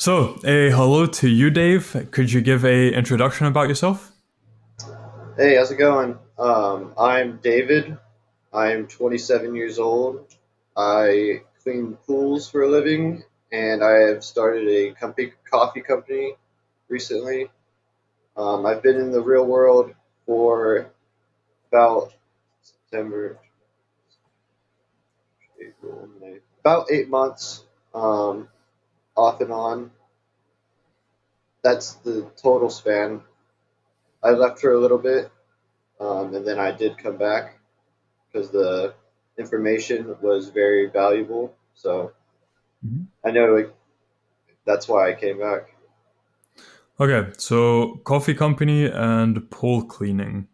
So, a hello to you, Dave. Could you give a introduction about yourself? Hey, how's it going? I'm David. I'm 27 years old. I clean pools for a living, and I have started a coffee company recently. I've been in the real world for about September, April, May, about 8 months, um, off and on. That's the total span. I left for a little bit, and then I did come back because the information was very valuable. So Mhm. I know like, that's why I came back. Okay, so coffee company and pool cleaning.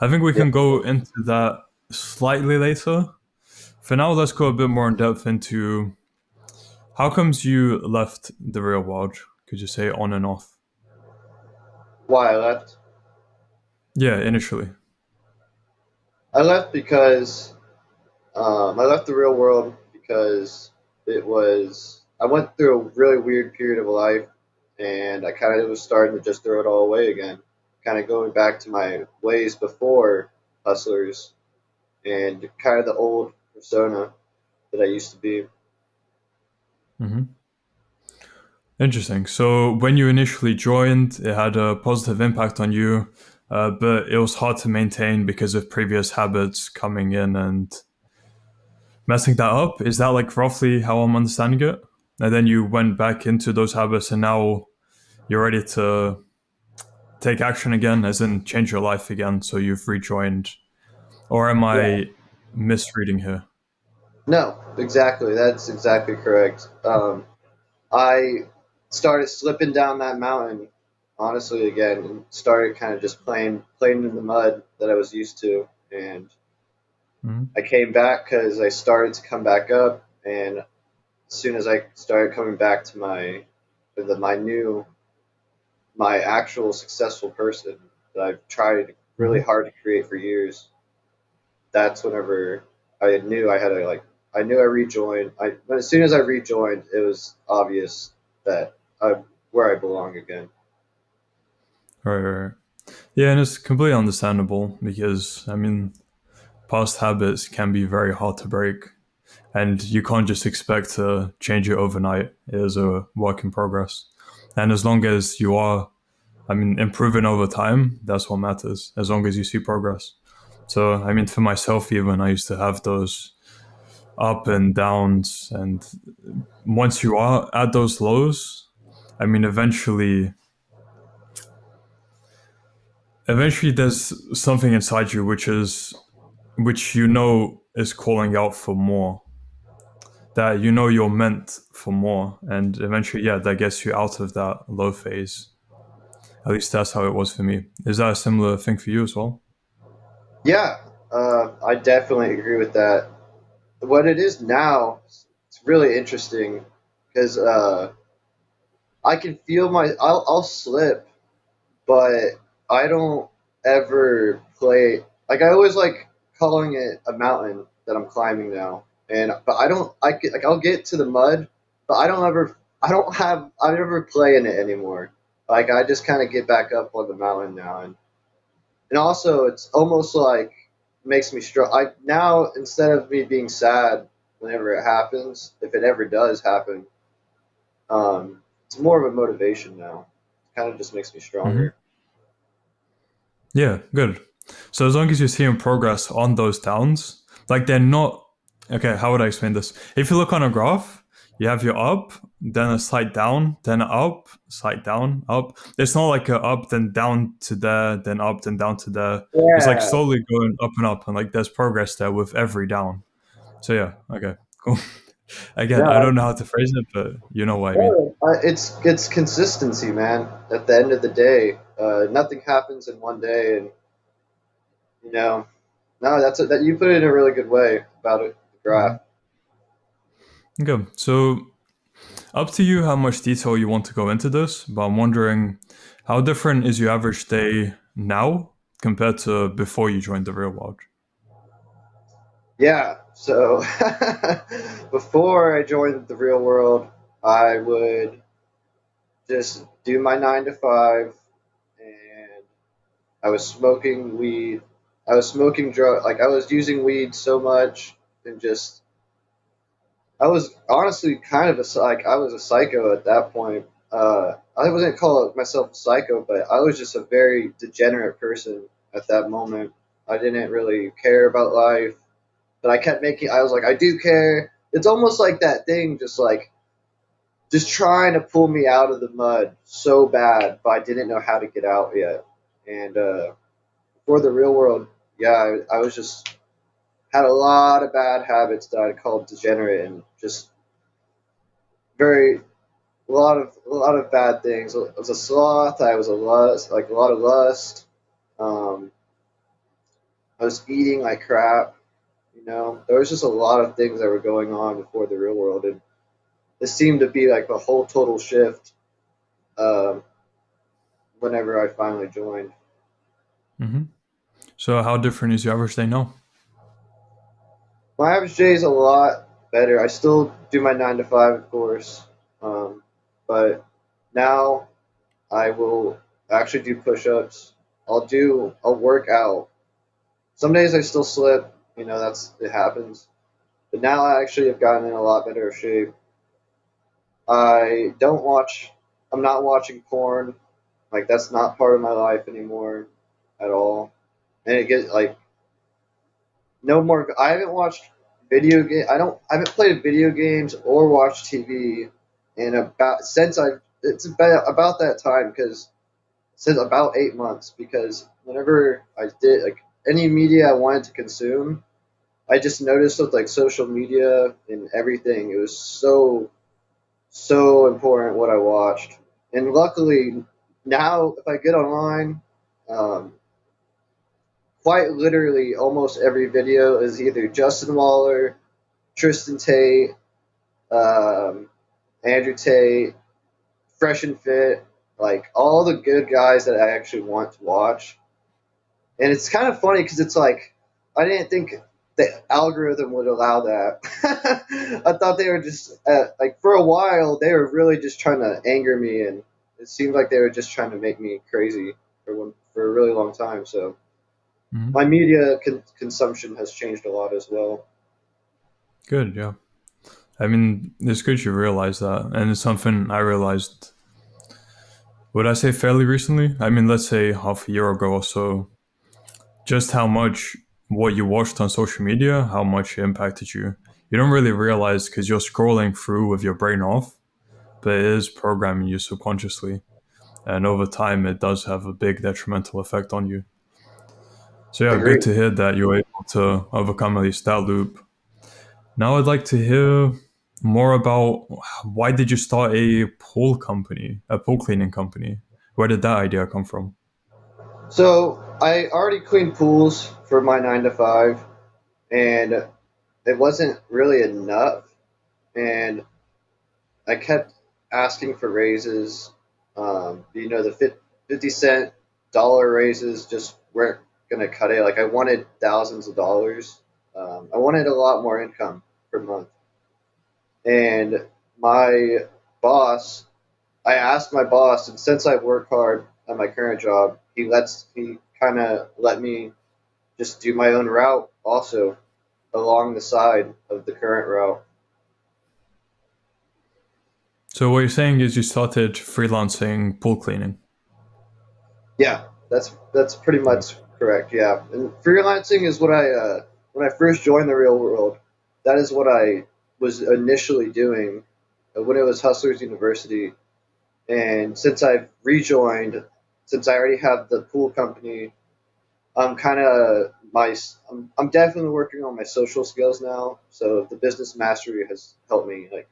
I think we Yeah. can go into that slightly later. For now, let's go a bit more in depth into how comes you left the real world? Could you say on and off? Why I left? Yeah, initially. I left because I left the real world because I went through a really weird period of life, and I kind of was starting to just throw it all away again, kind of going back to my ways before hustlers and kind of the old persona that I used to be. Hmm. Interesting. So, when you initially joined, it had a positive impact on you, but it was hard to maintain because of previous habits coming in and messing that up. Is that like roughly how I'm understanding it? And then you went back into those habits and now you're ready to take action again, as in change your life again. So you've rejoined. Or am Yeah. I misreading here? No, exactly. That's exactly correct. I started slipping down that mountain, honestly, again, and started kind of just playing in the mud that I was used to. And Mhm. I came back because I started to come back up, and as soon as I started coming back to my actual successful person that I've tried really Mhm. hard to create for years, that's whenever I knew I rejoined. As soon as I rejoined, it was obvious that I'm where I belong again. Right, right, right. Yeah, and it's completely understandable because, I mean, past habits can be very hard to break. And you can't just expect to change it overnight. It is a work in progress. And as long as you are, I mean, improving over time, that's what matters, as long as you see progress. So, I mean, for myself, even I used to have those up and downs. And once you are at those lows, I mean, eventually there's something inside you which you know is calling out for more, that you know you're meant for more. And eventually, yeah, that gets you out of that low phase. At least that's how it was for me. Is that a similar thing for you as well? Yeah, I definitely agree with that. What it is now, it's really interesting because I can feel I'll slip, but I don't ever play. Like I always like calling it a mountain that I'm climbing now, and but I don't. Like I'll get to the mud, but I don't ever. I never play in it anymore. Like I just kind of get back up on the mountain now, and also it's almost like makes me strong. I now instead of me being sad whenever it happens, if it ever does happen, it's more of a motivation now. It kind of just makes me Hmm. stronger. Yeah, good. So as long as you're seeing progress on those downs, like they're not okay, how would I explain this? If you look on a graph, you have your up, then a slight down, then up, slight down, up. It's not like a up, then down to there, then up, then down to there. It's like Yeah. slowly going up, and like there's progress there with every down. So yeah, okay, cool. Again, I No, don't know how to phrase it, but you know what I mean. no, it's consistency, man. At the end of the day, nothing happens in one day, and you know, no, that you put it in a really good way about it. The graph. Mhm. Okay, so up to you how much detail you want to go into this, but I'm wondering how different is your average day now compared to before you joined the real world? Yeah. So before I joined the real world, I would just do my 9 to 5, and I was smoking weed. I was smoking drug, like I was using weed so much, and just I was honestly kind of I was a psycho at that point. I wouldn't call myself a psycho, but I was just a very degenerate person at that moment. I didn't really care about life, but I kept making. I was like, I do care. It's almost like that thing, just trying to pull me out of the mud so bad, but I didn't know how to get out yet. And for the real world, yeah, I was just had a lot of bad habits that I called degenerate, and just very a lot of bad things. I was a sloth. I was a lust, like a lot of lust. Um, I was eating like crap. There was just a lot of things that were going on before the real world, and this seemed to be like a whole total shift um, whenever I finally joined. Hmm. So how different is your average day now? My average day is a lot better. I still do my 9 to 5, of course, um, but now I will actually do push-ups. I'll work out. Some days I still slip, it happens. But now I actually have gotten in a lot better shape. I don't watch. I'm not watching porn. Like that's not part of my life anymore at all. And it gets like no more. I haven't watched video game. I haven't played video games or watched TV in about since I. It's about that time because since about 8 months, because whenever I did like any media I wanted to consume, I just noticed with like social media and everything, it was so important what I watched. And luckily now, if I get online, um, quite literally almost every video is either Justin Waller, Tristan Tate, um, Andrew Tate, Fresh and Fit, like all the good guys that I actually want to watch. And it's kind of funny because it's like I didn't think the algorithm would allow that. I thought they were just like for a while they were really just trying to anger me, and it seemed like they were just trying to make me crazy for a really long time. So Hmm. my media consumption has changed a lot as well. Good, yeah. I mean, it's good you realize that, and it's something I realized. Would I say fairly recently? I mean, let's say half a year ago or so. Just how much what you watched on social media, how much it impacted you. You don't really realize because you're scrolling through with your brain off, but it is programming you subconsciously, and over time, it does have a big detrimental effect on you. So yeah, good Agree. to hear that you were able to overcome at least that loop. Now I'd like to hear more about why did you start a pool company, a pool cleaning company? Where did that idea come from? So I already cleaned pools for my 9 to 5, and it wasn't really enough. And I kept asking for raises. The 50 cent dollar raises just weren't going to cut it. Like, I wanted thousands of dollars. I wanted a lot more income per month. And my boss, I asked my boss, and since I work hard at my current job, he kind of let me just do my own route also along the side of the current route. So what you're saying is you started freelancing pool cleaning. Yeah, that's pretty much correct. Yeah, and freelancing is what when I first joined the real world. That is what I was initially doing when it was Hustlers University. And since I've rejoined, since I already have the pool company, I'm kind of I'm definitely working on my social skills now. So the business mastery has helped me like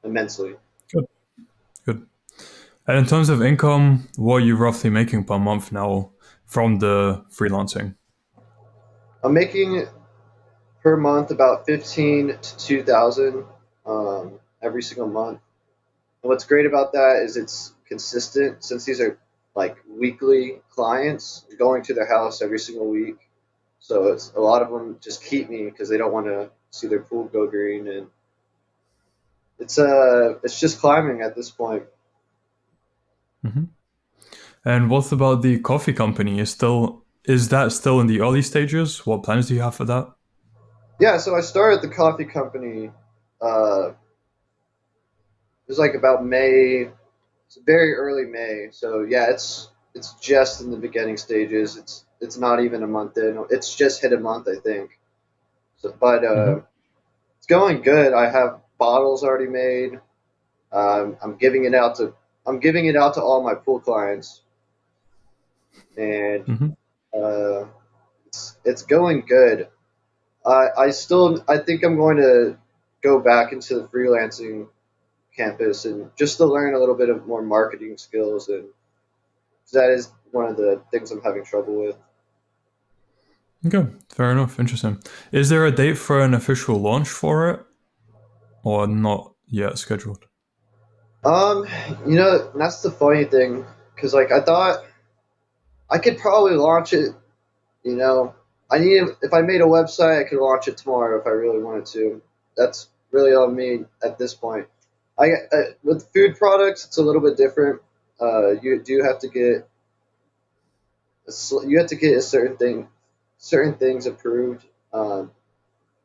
immensely. Good, good. And in terms of income, what are you roughly making per month now from the freelancing? I'm making per month about 15 to 2,000 every single month. And what's great about that is it's consistent since these are like weekly clients going to their house every single week. So it's a lot of them just keep me because they don't want to see their pool go green, and it's just climbing at this point. Hmm. And what about the coffee company? Is that still in the early stages? What plans do you have for that? Yeah, so I started the coffee company. It was like about May. It's very early May. So yeah, it's just in the beginning stages. It's not even a month in. It's just hit a month, I think. So, but Hmm. it's going good. I have bottles already made. I'm giving it out to all my pool clients, and Hmm. uh, it's going good. I think I'm going to go back into the freelancing campus and just to learn a little bit of more marketing skills, and that is one of the things I'm having trouble with. Okay, fair enough. Interesting. Is there a date for an official launch for it, or not yet scheduled? Um, that's the funny thing, because like I thought I could probably launch it. You know, if I made a website, I could launch it tomorrow if I really wanted to. That's really on me at this point. With food products, it's a little bit different. You do have to get a certain things approved, um,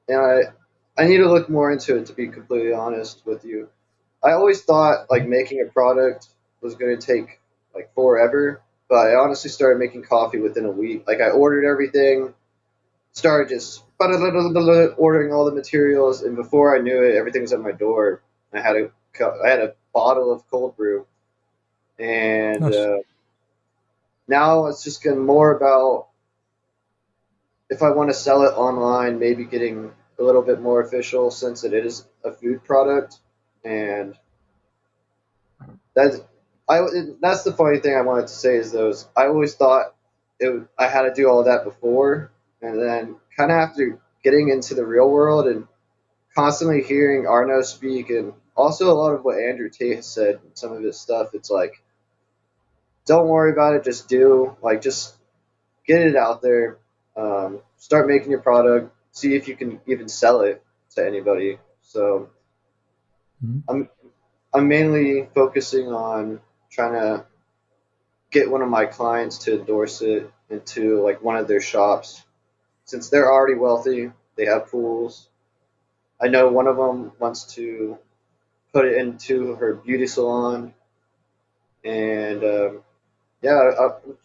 and I need to look more into it to be completely honest with you. I always thought like making a product was going to take like forever, but I honestly started making coffee within a week. Like I ordered everything, started just ordering all the materials, and before I knew it, everything was at my door. I had a bottle of cold brew, and Nice. now it's just getting more about if I want to sell it online, maybe getting a little bit more official since it is a food product, and that's I that's the funny thing I wanted to say is those I always thought I had to do all that before, and then kind of after getting into the real world and constantly hearing Arno speak, and also a lot of what Andrew Tate has said, some of his stuff. It's like, don't worry about it, just get it out there, start making your product, see if you can even sell it to anybody. So Mhm. I'm I'm mainly focusing on trying to get one of my clients to endorse it into like one of their shops. Since they're already wealthy, they have pools. I know one of them wants to put it into her beauty salon, and yeah, I'm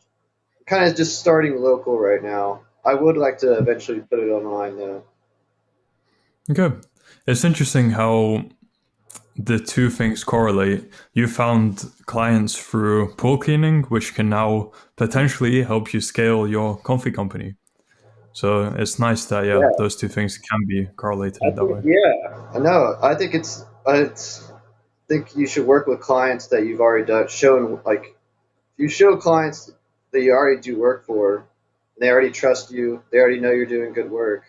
kind of just starting local right now. I would like to eventually put it online though. Okay. It's interesting how the two things correlate. You found clients through pool cleaning, which can now potentially help you scale your coffee company. So it's nice that yeah, Yeah, those two things can be correlated I in that think way. yeah, I know. I think it's. I think you should work with clients that you've already done shown like if you show clients that you already do work for, and they already trust you, they already know you're doing good work.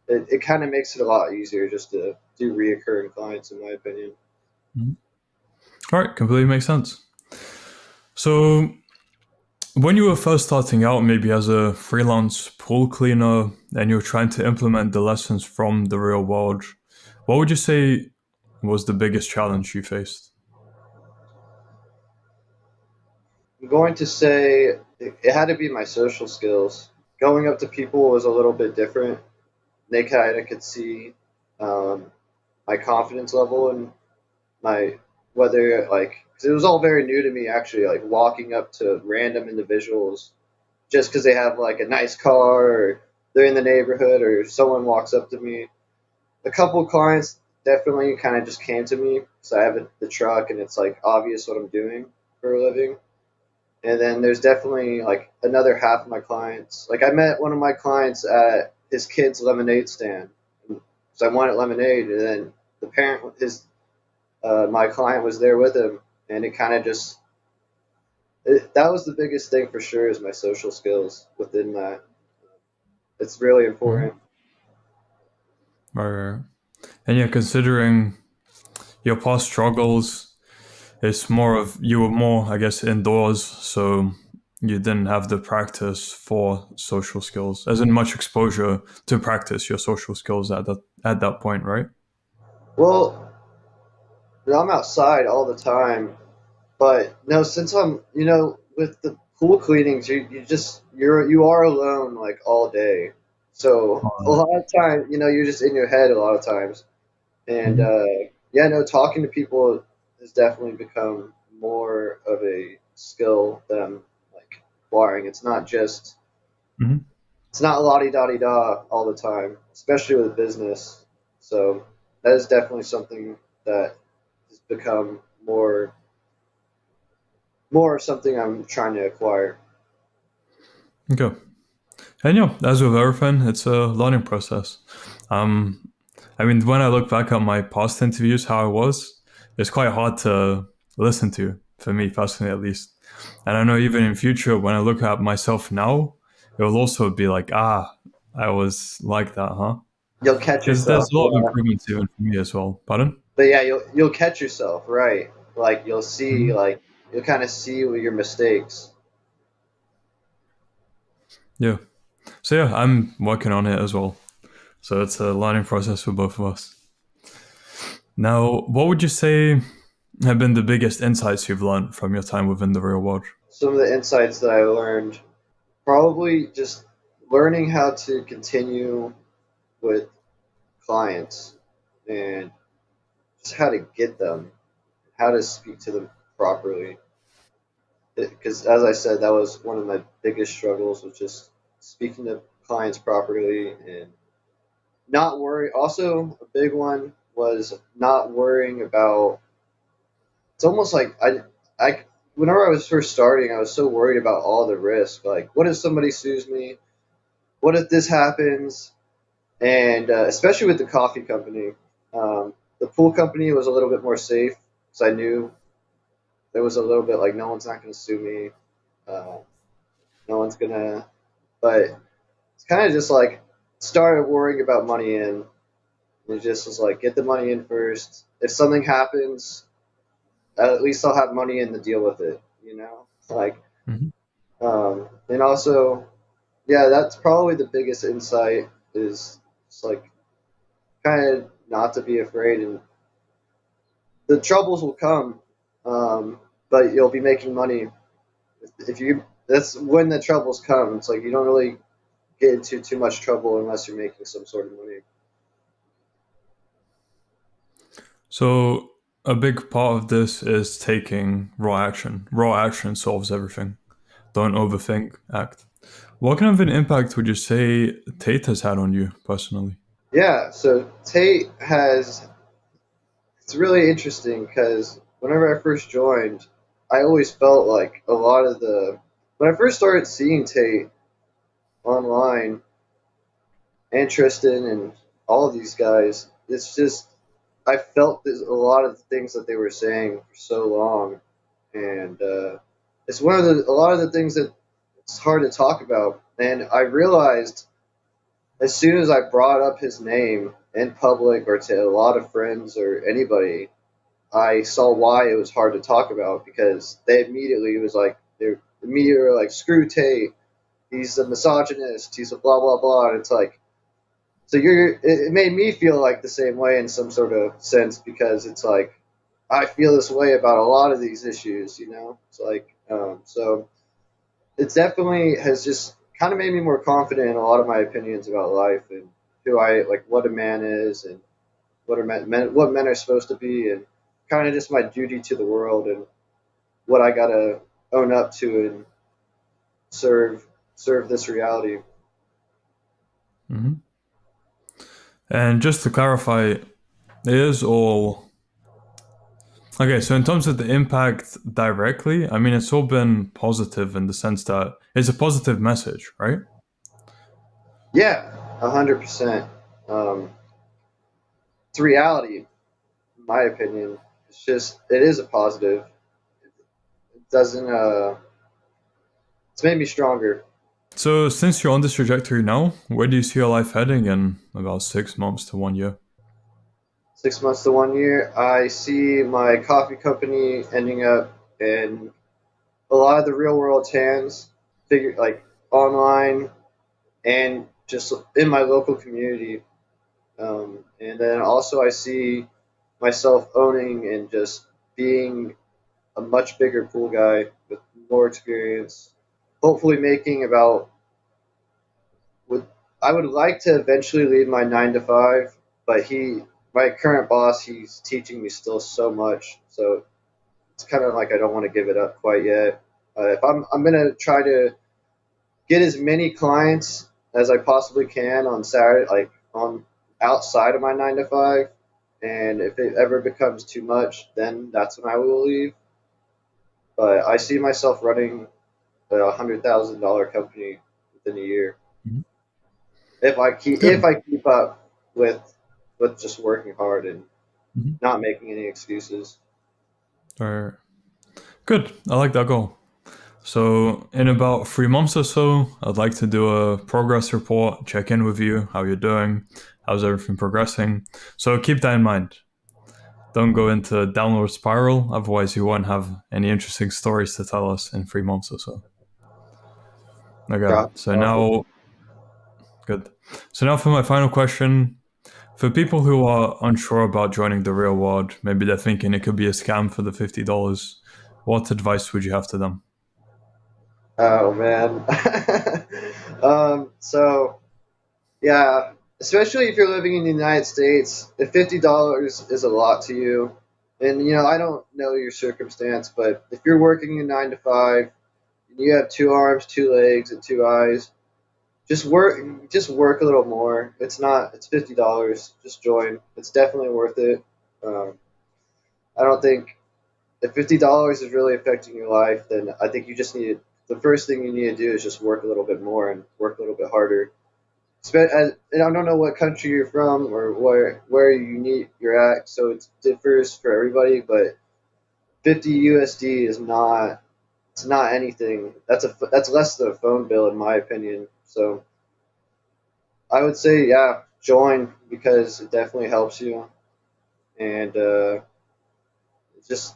It kind of makes it a lot easier just to do reoccurring clients, in my opinion. Mhm. All right, completely makes sense. So when you were first starting out, maybe as a freelance pool cleaner, and you were trying to implement the lessons from the real world, what would you say was the biggest challenge you faced? I'm going to say it had to be my social skills. Going up to people was a little bit different. They kind of could see um, my confidence level and my whether like because it was all very new to me actually. Like walking up to random individuals just because they have like a nice car or they're in the neighborhood or someone walks up to me. A couple of clients definitely kind of just came to me because I have the truck and it's like obvious what I'm doing for a living. And then there's definitely like another half of my clients. Like I met one of my clients at his kid's lemonade stand. So I wanted lemonade, and then the parent, my client was there with him, and it kind of just that was the biggest thing for sure is my social skills within that. It's really Mhm. important. Right. And yeah, considering your past struggles, it's more of you were more, I guess, indoors, so you didn't have the practice for social skills, as in much exposure to practice your social skills at that point, right? Well, I'm outside all the time. But no, since I'm, with the pool cleanings, you are alone like all day. So a lot of time, you're just in your head a lot of times. And Mhm. yeah, no, talking to people has definitely become more of a skill that I'm like acquiring. Mhm. It's not la di da all the time, especially with business. So that is definitely something that has become more of something I'm trying to acquire. Okay. And yeah, as with everything, it's a learning process. Um, I mean, when I look back at my past interviews, how I was, it's quite hard to listen to, for me personally at least. And I know even in future, when I look at myself now, it will also be like, I was like that, huh? You'll catch Because there's yourself, a lot of yeah. improvements even for me as well. Pardon? But yeah, you'll catch yourself, right? Like you'll see, Hmm. like you'll kind of see your mistakes. Yeah. So yeah, I'm working on it as well. So it's a learning process for both of us. Now, what would you say have been the biggest insights you've learned from your time within the real world? Some of the insights that I learned, probably just learning how to continue with clients and just how to get them, how to speak to them properly. Because as I said, that was one of my biggest struggles, was just speaking to clients properly and not worry. Also, a big one was not worrying about. It's almost like whenever I was first starting, I was so worried about all the risk. Like, what if somebody sues me? What if this happens? And especially with the coffee company, the pool company was a little bit more safe because I knew there was a little bit like no one's not going to sue me, uh, no one's gonna. But it's kind of just like started worrying about money in. And it just was like get the money in first. If something happens, at least I'll have money in to deal with it. Like, Hmm. and also, yeah, that's probably the biggest insight is just like kind of not to be afraid, and the troubles will come, but you'll be making money if you. That's when the troubles come. It's like you don't really get into too much trouble unless you're making some sort of money. So, a big part of this is taking raw action. Raw action solves everything. Don't overthink, act. What kind of an impact would you say Tate has had on you personally? Yeah, so Tate has. It's really interesting because whenever I first joined, I always felt like a lot of the when I first started seeing Tate online and Tristan and all of these guys, it's just I felt a lot of the things that they were saying for so long, and it's one of a lot of the things that it's hard to talk about. And I realized as soon as I brought up his name in public or to a lot of friends or anybody, I saw why it was hard to talk about because they immediately was like they immediately were like screw Tate, he's a misogynist, he's a blah blah blah, and it's like so it made me feel like the same way in some sort of sense because it's like I feel this way about a lot of these issues. It's like so it definitely has just kind of made me more confident in a lot of my opinions about life and who I like, what a man is, and what men are supposed to be, and kind of just my duty to the world and what I gotta own up to and serve this reality. Hmm. And just to clarify, it is all okay. So, in terms of the impact directly, I mean, it's all been positive in the sense that it's a positive message, right? Yeah, 100%. Um, it's reality, in my opinion. It is a positive. It doesn't. It's made me stronger. So, since you're on this trajectory now, where do you see your life heading in about 6 months to 1 year? 6 months to 1 year, I see my coffee company ending up in a lot of the real world's hands, figure like online and just in my local community. And then also I see myself owning and just being a much bigger pool guy with more experience. Hopefully, making about would I would like to eventually leave my 9 to 5, but my current boss, he's teaching me still so much, so it's kind of like I don't want to give it up quite yet. If I'm gonna try to get as many clients as I possibly can on Saturday, like on outside of my 9 to 5. And if it ever becomes too much, then that's when I will leave. But I see myself running a $100,000 company within a year Mhm. if Good. I keep up with just working hard and Mhm. not making any excuses. Alright. Good. I like that goal. So, in about 3 months or so, I'd like to do a progress report, check in with you, how you're doing, how's everything progressing. So, keep that in mind. Don't go into a downward spiral, otherwise, you won't have any interesting stories to tell us in 3 months or so. Okay, so Copy. now, good. So, now for my final question. For people who are unsure about joining the real world, maybe they're thinking it could be a scam for the $50, what advice would you have to them? Oh man. So yeah, especially if you're living in the United States, if $50 is a lot to you, and I don't know your circumstance, but if you're working a 9 to 5 and you have 2 arms, 2 legs, and 2 eyes, just work a little more. It's $50. Just join. It's definitely worth it. Um, I don't think if $50 is really affecting your life, then I think you just need the first thing you need to do is just work a little bit more and work a little bit harder. And I don't know what country you're from or where you're at, so it differs for everybody. But 50 USD is not it's not anything. That's less than a phone bill in my opinion. So I would say yeah, join because it definitely helps you, and it's just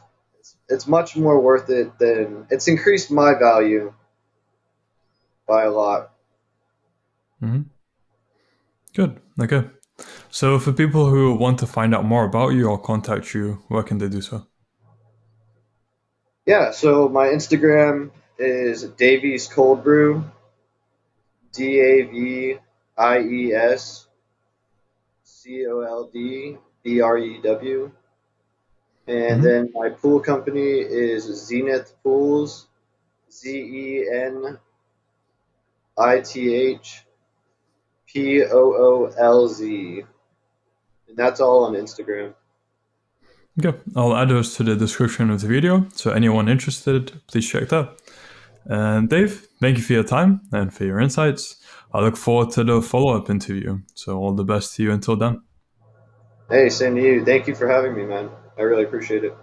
it's much more worth it than it's increased my value by a lot. Hmm. Good. Okay. So, for people who want to find out more about you or contact you, where can they do so? Yeah, so my Instagram is Davies Cold Brew, DaviesColdBrew, and Hmm. then my pool company is Zenith Pools, ZenithPoolz, and that's all on Instagram. Okay. I'll add those to the description of the video. So, anyone interested, please check that. And Dave, thank you for your time and for your insights. I look forward to the follow up interview. So, all the best to you until then. Hey, same to you. Thank you for having me, man. I really appreciate it.